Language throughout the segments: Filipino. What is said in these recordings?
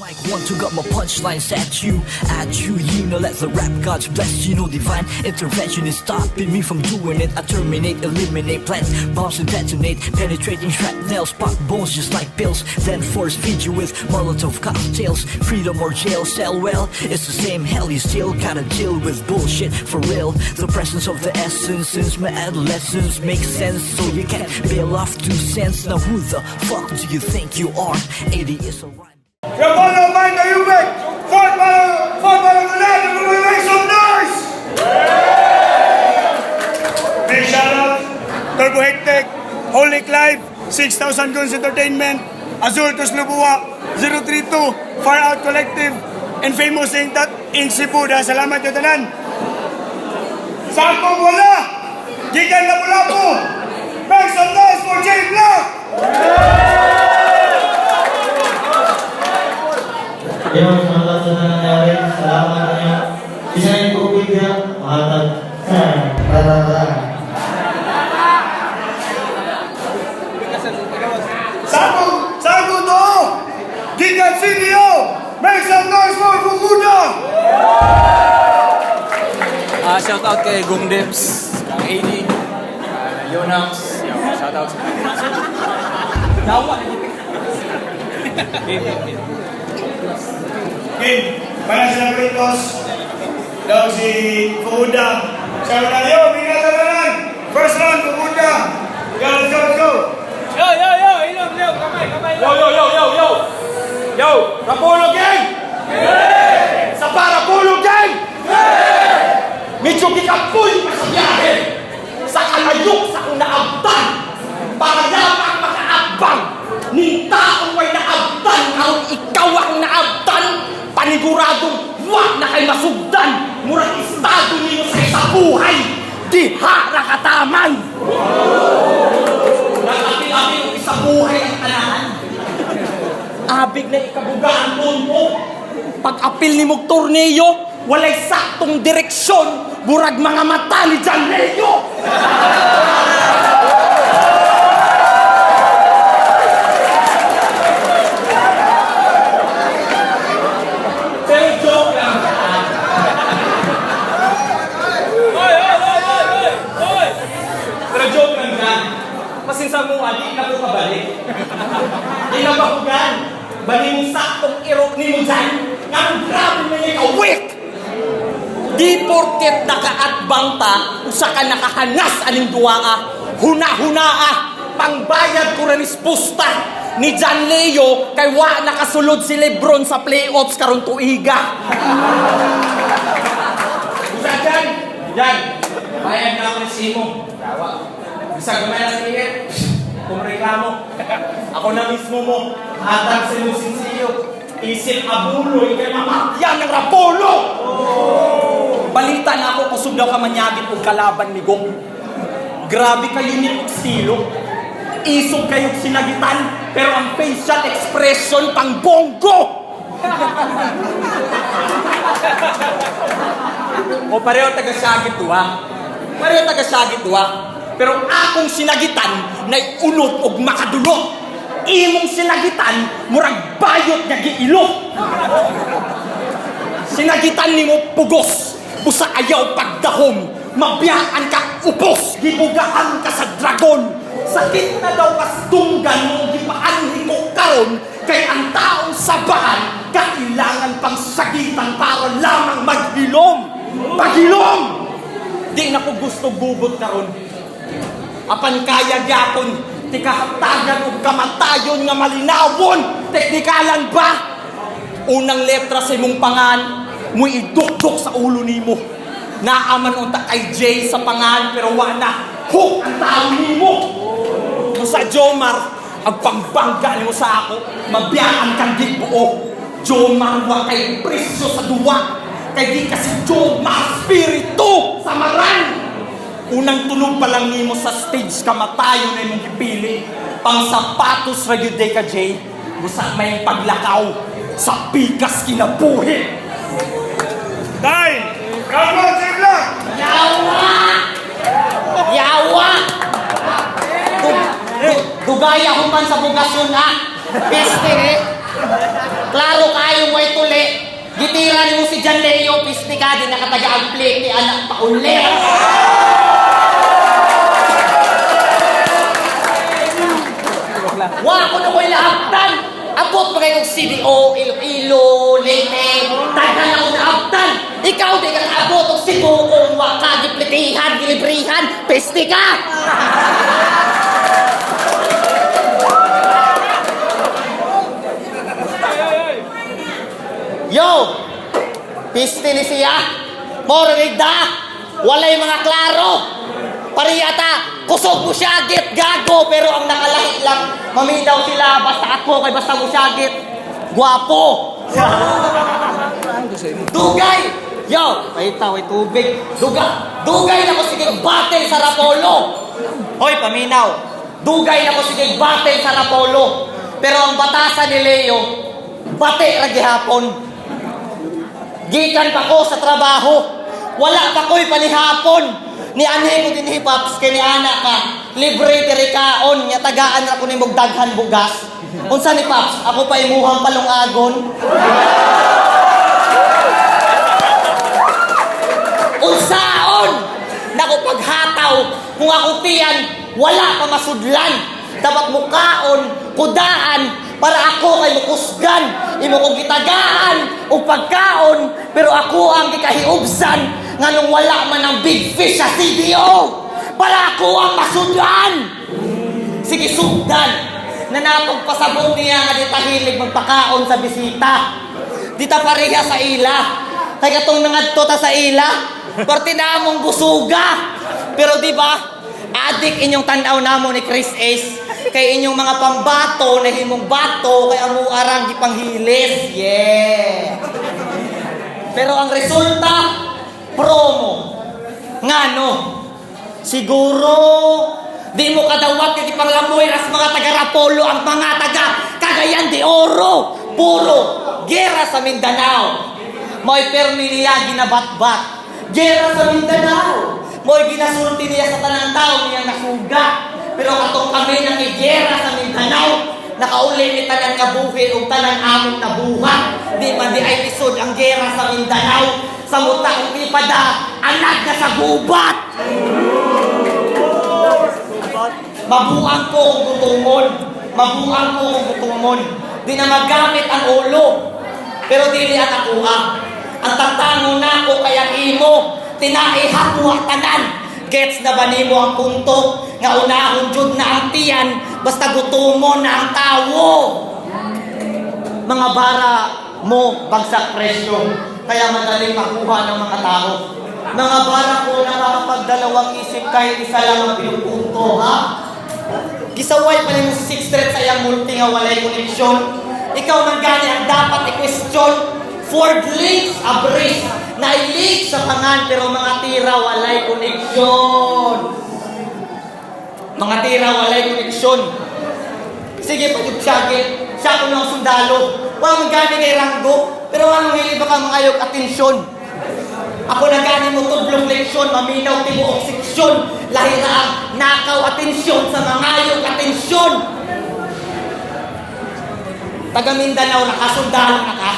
Like one to got my punchlines at you, you know, let the rap gods bless you, know, divine intervention is stopping me from doing it. I terminate, eliminate, plant bombs and detonate, penetrating shrapnels, pop bones just like pills, then force feed you with Molotov cocktails. Freedom or jail cell, well, it's the same hell, you still gotta deal with bullshit for real. The presence of the essence since my adolescence makes sense, so you can't bail off 2 cents. Now who the fuck do you think you are? 80 is a rhyme. Your mother mind that you make! Fight by the land and we make some noise! Big shout out, Turbo Hectic, Holy Clive, 6,000 Guns Entertainment, Azul Tuslubua, 032, Far Out Collective, and Famous Inc. in Cebu. Salamat yung tanan. Sa akong wala, gigan na mula po, make some noise for J Black! Yung mga sa nangyari, salamat niya. Isa yung tubig niya, mahatag. Sago to! Gigan CDO! Make some noise for Fukuda! Shout out kay Gung Dips, kang AD, Yonax, shout out sa kanya. Dawa! Game, para sa Britos, daw si Fukuda. Sabi na, yo, binataran! First round, Fukuda! Go, let's go, let's go! Yo! Ilong! Kamay! Yo! Rapulog gang! Sa Rapulog gang! Medyo kikapoy pa sa biyahe! Sa kalayok sa kong naabtan! Para lamang makaabang! Ning taong may naabtan! Ang ikaw ang naabtan! Paniguradong wag na kay masugdan! Murang estado niyo sa isa buhay! Diha na kataman! Nag-apil-apil ko isa buhay ang tanahan! Abig na ikabugaan mo! Pag-apil ni mong torneyo, walay saktong direksyon, burag mga mata ni John Leo! Pero joke lang. Oy! Pero joke lang yan. Masinsa mo, di na po kabalik. Di na bakugan. Bali mong saktong irok ni mo dyan. Ang grabe na niya ka-weak! Di porket nakaatbang ta, usa ka nakahanas aning duwaa, huna-hunaa, pangbayad ko rin ispusta ni John Leo kay wa nakasulod si Lebron sa playoffs karon tuiga. Usa dyan! Yan! Bayad na ako ni Simo. Dawa. Bisa gamay na siya. Kung reklamo, ako na mismo mo, hatag sa iyong sinsiyo. Isip abuloy kay mamatyan ng Rapolo! Balita na ako kusog daw ka manyagit o kalaban ni Gong. Grabe kayo ni estilo. Isog kayo sinagitan, pero ang facial expression pang bongo! O pareho taga-sagit to ha? Pareho taga-sagit to ha? Pero akong sinagitan na unod og makadulot. Imong sinagitan, murag bayot nga giilok. Sinagitan nimo pugos, busa ayaw pagdahom, mabiyaan ka upos, gibugaan ka sa dragon. Sakit na daw kas tunggan mo, gipaanhi ko karon, kay ang taong sabaan, kailangan pang sagitan para lamang maghilom. Paghilom! Di na ko gusto gubot karon. Apan kaya gyapon, ti kahatagan o kamatayon nga malinawon, teknikalan ba? Unang letra sa imong pangan, mo idukdok sa ulo nimo. Naaman unta kay Jay sa pangan, pero wala hook ang tao nimo. Kung sa Jomar, ang pangbangga nimo sa ako, mabiyaan kang gigbuo. Jomar wa kay presyo sa duwa, kay di kasi Jomar spirito sa maran. Unang tunog pa lang nimo sa stage, kamatayon na imong gipili. Pang sapatos ra gyud ka Jay, busa may paglakaw sa pikas kinabuhi. Time! Come on, J Black! Yawa! Dugaya human sa bugasyon ha! Peste Klaro kayo mo ituli. Gitira mo si John Leo, pisti ka, di nakataga-amplik ni anak pa uli. Wa ko na ko'y lahabtan. Abot pa kayo CDO, Iloilo, Leyte. Tagal ako nahabtan. Ikaw di ka abot ng Cebu kung wa ka, giplitihan, gilibrihan, pisti ka. Yo! Pisti ni siya. Morrig da. Walay mga klaro. Pariyata, kusog mo syagit, gago, pero ang nakalahi lang, maminaw sila, basta ako, kay basta mo syagit. Guwapo! Dugay! Yo! Wait tubig. Dugay na ko sige battle sa Rapolo! Hoy, paminaw! Dugay na ko sige battle sa Rapolo! Pero ang batasan ni Leo, bate ra gihapon. Gikan pa ko sa trabaho. Wala pa ko'y panihapon. Ni anhe ko din hipaps kay ni anak ka. Libre tiri kaon nya tagaan ra ko nimog daghan bugas. Unsa ni Paps? Ako pa imuhang palungagon. Unsaon? Nako paghataw kung ako tiyan wala pa masudlan. Dapat mukaon, kudaan para ako kay mukusgan. Imo kong gitagaan o pagkaon pero ako ang gikahiubsan nganong wala man ang big fish sa CDO para ako ang masudlan. Sige sugdan na napagpasabot niya nga di tahilig magpakaon sa bisita. Di ta pareha sa ila. Kay katong nangadto ta sa ila, parte na among busuga. Pero di ba, adik inyong tanaw namo ni Chris Ace kay inyong mga pambato na himong bato kay amo arang gipanghilis. Yeah. Pero ang resulta promo. Ngano? Siguro di mo kadawat kay panglamoy ras mga taga Rapolo ang mga taga Cagayan de Oro. Puro gera sa Mindanao. Mo'y permi niya ginabatbat. Gera sa Mindanao. Mo'y ginasulti niya sa tanang tao niya nasuga. Pero katong kami nang gera sa Mindanao, nakauli ni tanang kabuhi o tanang among nabuhat. Di man di ay lisod ang gera sa Mindanao. Sa mutang ipada, anak na sa gubat. Mabuang ko kung gutumon. Mabuang ko kung gutumon. Di na magamit ang ulo. Pero dili ang nakuha. Ang tatango na ko kaya imo. Tinaihat mo ang tanan. Gets na ba nimo ang punto? Nga unahon jud na ang tiyan. Basta gutumon na ang tawo. Mga bara mo bagsak presyo. Kaya madaling makuha ng mga tao. Mga bara ko nakakapagdalawang isip kahit isa lang ang pinupunto, ha? Gisaway pa rin sa 6 street sa iyang multi nga walay koneksyon. Ikaw nang gani ang dapat i-question. Ford links, abris, na i-link sa pangan pero mga tira walay koneksyon. Mga tira walay koneksyon. Sige, pag-ibsagit. Siya ko ng sundalo. Huwag gani kay Ranggo. Pero anong hili ba ka mga ayog atensyon? Ako na gani mo tudlong leksyon, maminaw tibuok seksyon. Lahira ang nakaw atensyon sa mga ayog atensyon. Taga Mindanao nakasundalo na ka.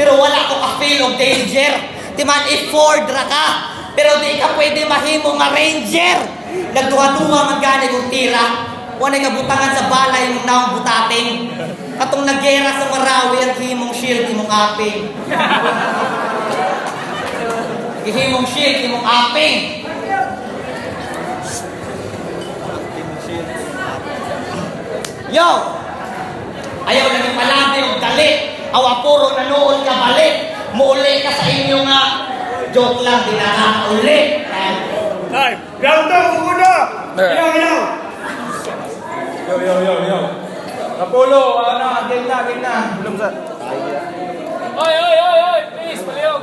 Pero wala ko ka-feel of danger. Di man i-Ford ra ka. Pero di ka pwede mahimo nga ranger. Nagduha-duha man gani kong tira. Wala nga butangan sa balay mong naong butating. Katong naggera sa Marawi ang himong shield imong aping. Himong shield imong aping. Yo! Ayaw na yung palabi yung galit. Awa puro nanood ka balik. Muuli ka sa inyo nga. Joke lang, di na nakakauli. Ay, ground down, kukuda! Ilaw! Yo. Apollo, game na. Belum sa. Oy. Please, baliw.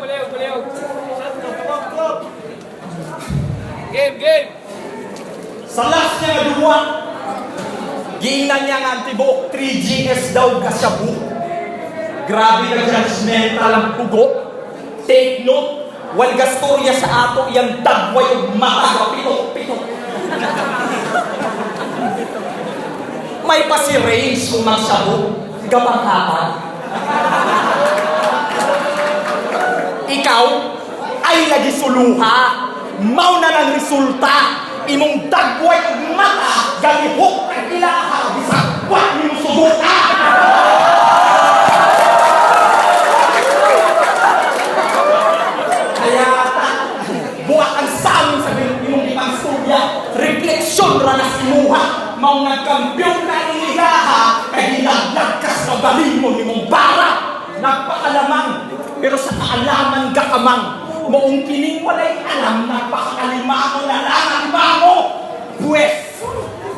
Game. Sa last niya nga duwa, giingnan niya nga ang tibok 3GS daw kasyabu. Grabe ka judgmental ang pugo. Take note, wal gastorya sa ato iyang dagway o mata. Pito. May pa si Range kung magsabu. Gamang hapa. Ikaw ay lagi suluha. Mao na ng resulta. Imong dagway ug mata galihok ang ilaha bisag wa nimo subuka. Kaya buwak ang samin sa imong ipagstorya. Refleksyon ra na imuha. Mao nagkampiyon na ang ilaha kay hilaglag ka sa galimon nimong bara. Nagpakalamang pero sa kaalaman gakamang. Maong kining walay alam nagpakalimango na lang ang bango. Pwes,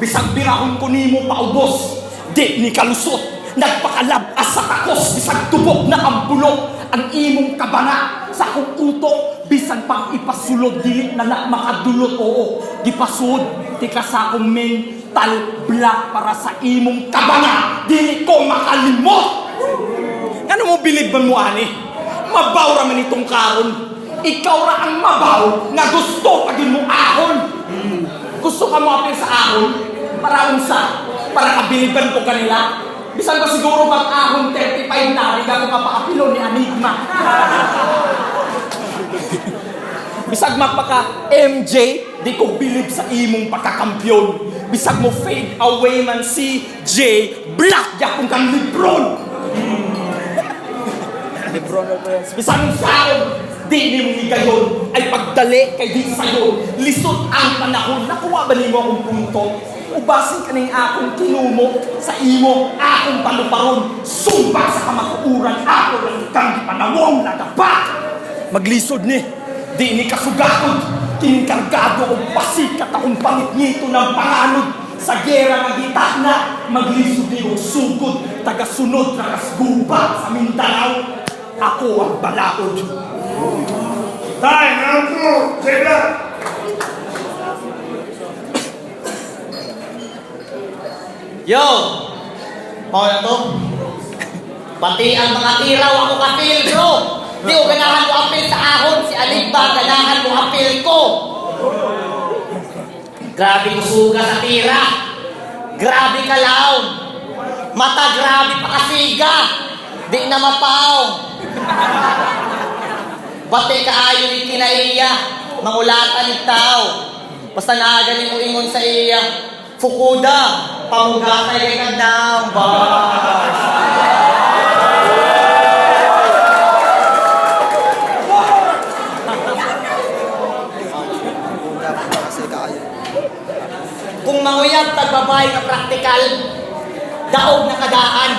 bisag birahon ko nimo paubos. Di ni kalusot, nagpakalabas sa takos. Bisag tubok na ang bulok ang imong kabana. Sa akong utok, bisag pang ipasulod. Dili na na makadulot, oo. Di pasud, di ka sa akong mental block para sa imong kabana. Dili ko makalimot. Ano mo bilibban mo, ani? Mabaw raman itong karon. Ikaw ra ang mabaw na gusto pagin mo ahon. Gusto ka mo apil sa ahon? Para unsa? Para kabiliban ko kanila? Bisan ba siguro bang ahon 35 na rin ako kapaapilo ni Enigma? Bisag magpaka MJ, di ko bilib sa imong pagkakampyon. Bisag mo fade away man si J, black yakong kang Lebron. Bisag mo sa'yo, di ni mong higayon ay pagdali kay di sa'yo. Lisod ang panahon. Nakuha ba ni mo akong punto? Ubasin ka ng akong kinumo sa imo, akong paluparon. Sumpa sa kamatuuran, ako ng ikang panawong nagapa. Maglisod ni, di ni kasugakod. Kinkargado o pasikat akong pangit-ngito ng panganod. Sa gera ng gitana, maglisod ni o sugod. Tagasunod na kasguba sa Mindanao. Ako ang balaod. Time, round 2. Say black. Yo! Mau na to? Pati ang mga tiraw ako kapil, bro! Di ko ganahan mo apil sa ahon. Si Aligba, ganahan mo apil ko. Grabe ko suga sa tira. Grabe ka laon. Mata grabe pa kasiga. Di na mapaw. Bate kaayo ni kinaiya. Mangulatan ni tao. Basta naaganin mo ingon sa iya. Fukuda. Pamuga kay kagnaw. Bars. Kung manguyab tagbabay na praktikal, daog na kadaan.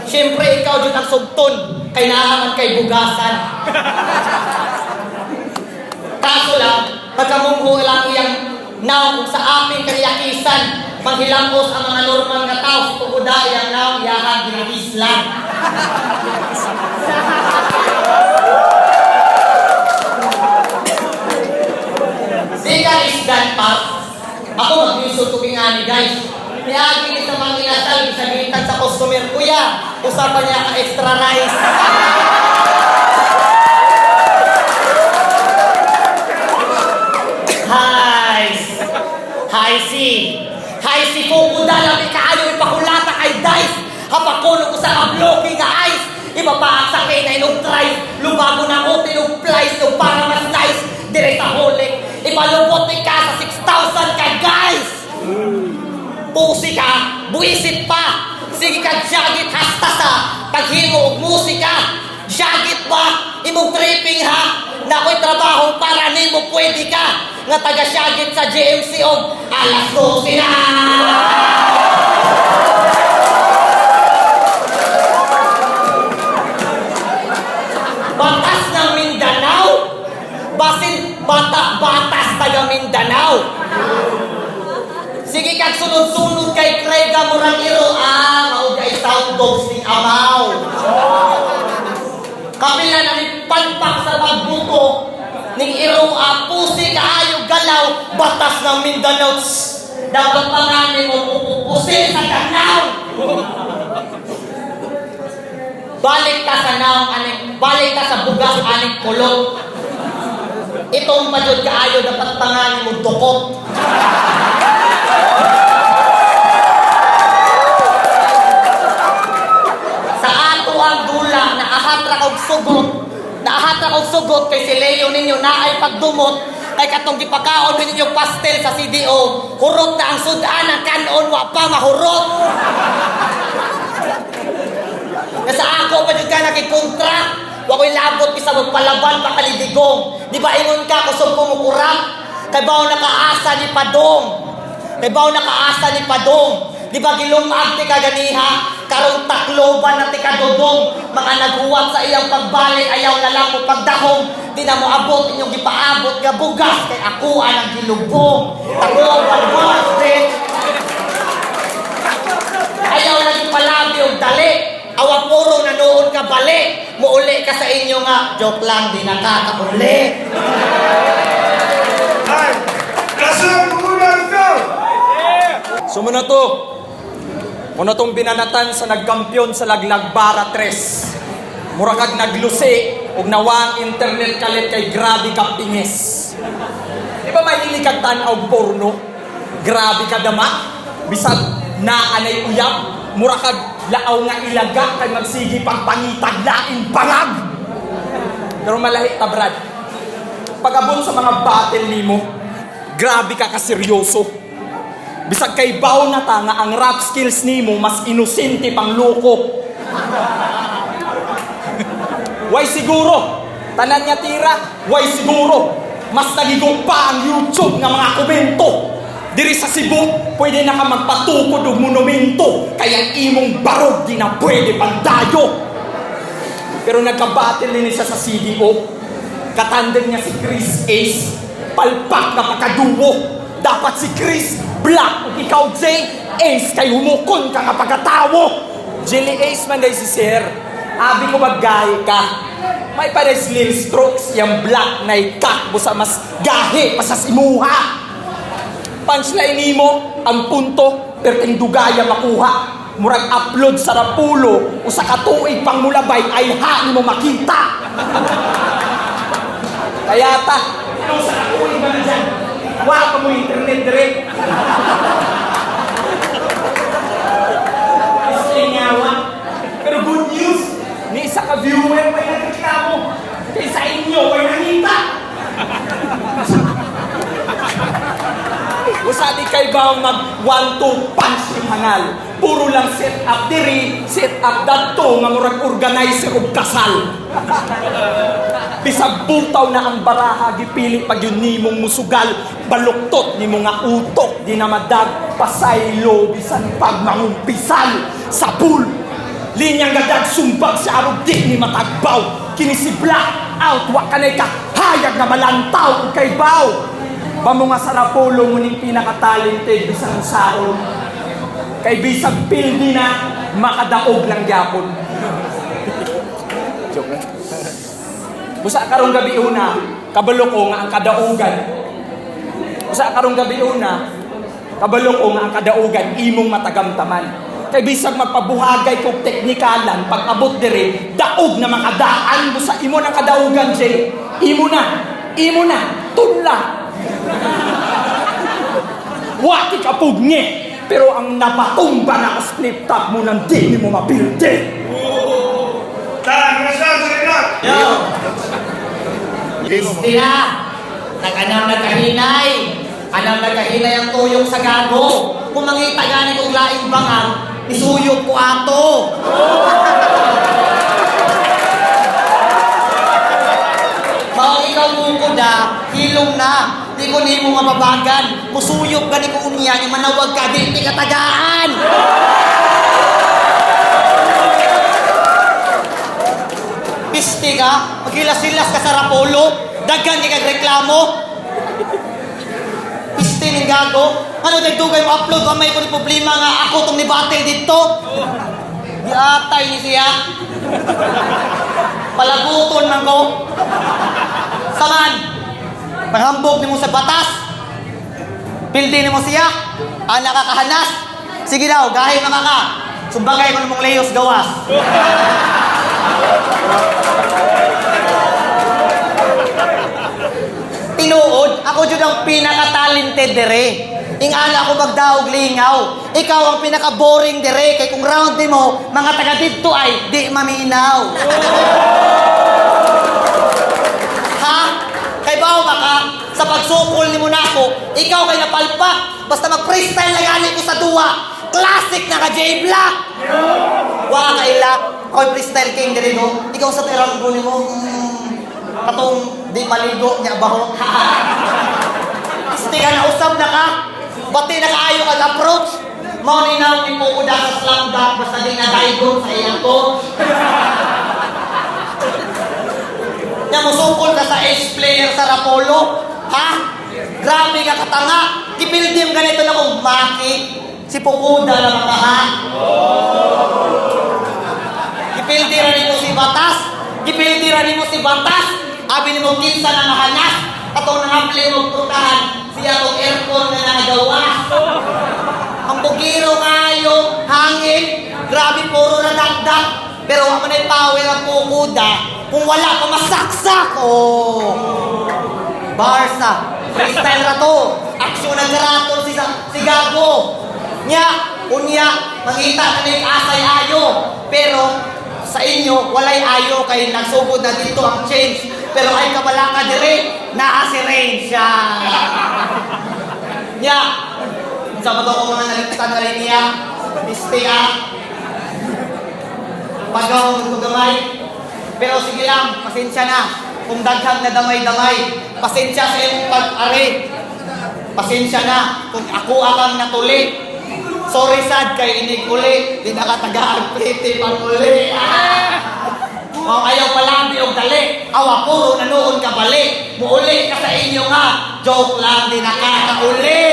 Siyempre, ikaw dyan ang sugton, kay naaman kay bugasan. Kaso lang, pagkamungho lang iyang naw kung sa amin kaniyakisan, manghilangkos ang mga normal nga tao, si Tuguda iyang naw, iyahan ginakislan. Di ka isdan pa, ako mag-isot ko ani guys. Niagi ni sa mga inasal, isagitan sa customer, kuya, usapan niya ka extra rice. Hi si Fukuda, labi kaayo ipakulata kay Dice. Hapakulo ko sa abloki nga ice. Ipapaak sa kay na inog tries. Lubago na ko, tinog plies, no para mas nice. Direct sa hulik. Ipalubot ni ka sa 6,000 ka guys. Pusi ka, buwisit pa. Sige ka jagit hasta sa paghimo og musika. Jagit ba? Imong tripping ha? Na ako'y trabaho para nimo pwede ka. Nga taga-syagit sa JMC og alas 12 na. Batas ng Mindanao? Basin batas taga Mindanao. Sige kag sunod-sunod kay Krega Murangiro. Maugay sound dogs ning amaw. Kapila na ni panpak sa pagbuto ning iro pusi kaayo galaw batas ng Mindanao. Dapat panganin mo pupusin sa Danao. Balik ka sa naong aning, balik ka sa bugas aning kulot. Itong padod kaayo dapat panganin mo dukot. Sa ato ang naahat ra kog sugot kay si Leo ninyo na ay pagdumot kay katong gipakaon ninyo pastel sa CDO. Hurot na ang sudan ang kanon wa pa mahurot. Nasa ako pa jud ka nakikontra. Wa ko'y labot isa magpalaban pa kalidigong. Di ba ingon ka kusog ko mukurap? Kay bawo nakaasa ni Padong. Di ba gilumag ti kaganiha? Karong takloban na ti kadodong. Mga naghuwat sa iyang pagbalik ayaw na lang mo pagdahong. Di na mo abot inyong gipaabot nga bugas kay ako ang gilubong. Takloban birthday. Ayaw na gipalabi og dali. Awa puro na noon ka balik. Muuli ka sa inyo nga. Joke lang, di nakakauli. Ay, kasang unang to! Sumuna to. Muna tong binanatan sa nagkampiyon sa Laglagbara 3. Murakag naglusi ug nawang internet kalit kay grabe ka pingis. Di ba mahilig kag tan-aw porno? Grabe ka dama. Bisag na anay uyab, murakag laaw nga ilaga kay magsigi pagpangitag laing bangag. Pero malahi ta brad. Pag-abot sa mga battle nimo, grabe ka kaseryoso. Bisag kay baw na ta nga ang rap skills nimo mas inosente pang loko. Why siguro? Tanan niya tira, why siguro? Mas nagigong pa ang YouTube nga mga komento. Diri sa Cebu, pwede na ka magpatukod og monumento. Kaya imong barog di na pwede pandayo. Pero nagka-battle din siya sa CDO. Katandem niya si Chris Ace. Palpak na pagkaduwo. Dapat si Chris Black ug ikaw Jay Ace kay humukon ka nga pagkatawo. Jelly Ace man day si Sir. Abi ko maggahi ka. May pares lil strokes yung Black na ikakbo sa mas gahi pa sa simuha. Punchline nimo ang punto perting dugaya makuha. Murag upload sa Rapulo o sa katuig pang mulabay ay ha mo makita. Kaya ta, anong sa katuig ba na dyan? Wa pa mo internet direct. Isingawa. Pero good news, ni isa ka viewer may nagreklamo. Kaya sa inyo may nakita. Usa di kay ba mag 1-2 punch yung hangal. Puro lang set up diri, set up dadto nga murag organizer og kasal. Bisag butaw na ang baraha gipili pag yun nimong musugal. Baluktot nimo nga utok di na madag pasaylo bisan pag mangumpisal sa pool. Linyang gadag sumbag sa arog di ni matagbaw. Kini si Black out wa kanay ka hayag na malantaw ug kay baw. Bamo nga sa Rapulo muning pinaka-talented bisan saon. Kay bisag pildi na makadaog lang gyapon. Joke lang. Busa karong gabi una, kabalo ko nga ang kadaugan. Busa karong gabi una, kabalo ko nga ang kadaugan imong matagamtaman. Kay bisag magpabuhagay kog teknikalan pag abot dire, daog na makadaan busa imo nang kadaugan Jay. Imo na, tunla. Wati ka pugngi, pero ang napatumba na slip top mo nang di mo mapildi. Tara, kasang unang Sila, nag-anam na kahinay. Anam na kahinay ang tuyong sa gago. Kung mangita gani kong laing bangag, isuyok ko ato. Mao ikaw mungkod hilong na. Di ko nimo nga mabagan. Musuyok gani ko unya ni manawag ka di katagaan. Piste ka, maghilas-hilas ka sa Rapulo, daghan ka kagreklamo. Piste ning gago. Ano dagdugay mo upload wa may kun problema nga ako tong ni-battle dito. Di atay ni siya. Palaguton man ko. Saman, paghambog ni mo sa batas. Pildi ni mo siya. Nakakahanas. Sige daw, gahi mga ka. Sumbagay ko mong Leos gawas. Tinuod, ako jud ang pinaka-talented dere. Ingana ako magdaog lingaw. Ikaw ang pinaka-boring dire. Kay kung round din mo, mga taga dito ay di maminaw. Ha? Kay bao ka? Sa pagsukol ni mo na ako, ikaw kay napalpak. Basta mag-freestyle lang ani ko sa duwa. Classic na ka J-Black. Wa kaila. Ako'y freestyle king diri no. Ikaw sa terang ni mo. Katong di maligo niya baho. Isti ka na usap na ka. Bati na kaayo ang approach. Mao ni nang ipuuda sa slam dunk basta di na daigon sa iyang coach. Nya musukol ka sa ace player sa Rapolo. Ha? Grabe ka katanga. Kipildim ganito na kong maki. Si Pukuda na mga ha. Kipildira ni mo si Batas. Kipildira ni mo si Batas. Abi ni mo kinsa na nahanas. Atong nangapli mo putahan. Siya tong aircon na nagawa. Ang bugiro kayo. Hangin. Grabe puro na dagdag. Pero ako na power ang Pukuda. Kung wala pa masaksak. Oh. Barca. Freestyle na to. Aksyon ng garaton si Gago. Nya, unya, mangita na yung asay ayo. Pero sa inyo, walay ayo kay nagsugod na dito ang change. Pero ay kabala ka dire, naa si Rain siya. Nya, sa mga ko mga naligtan na rin niya, istia, pagaw ng gamay. Pero sige lang, pasensya na. Kung daghang na damay-damay, pasensya sa iyong pag-ari. Pasensya na kung ako akang natuli. Sorry sad kay inig uli, di nakatagaan pretty pang uli. O ayaw palambi og dali, awa puro nanoon ka bali. Muuli ka sa inyo nga, joke lang di nakakauli.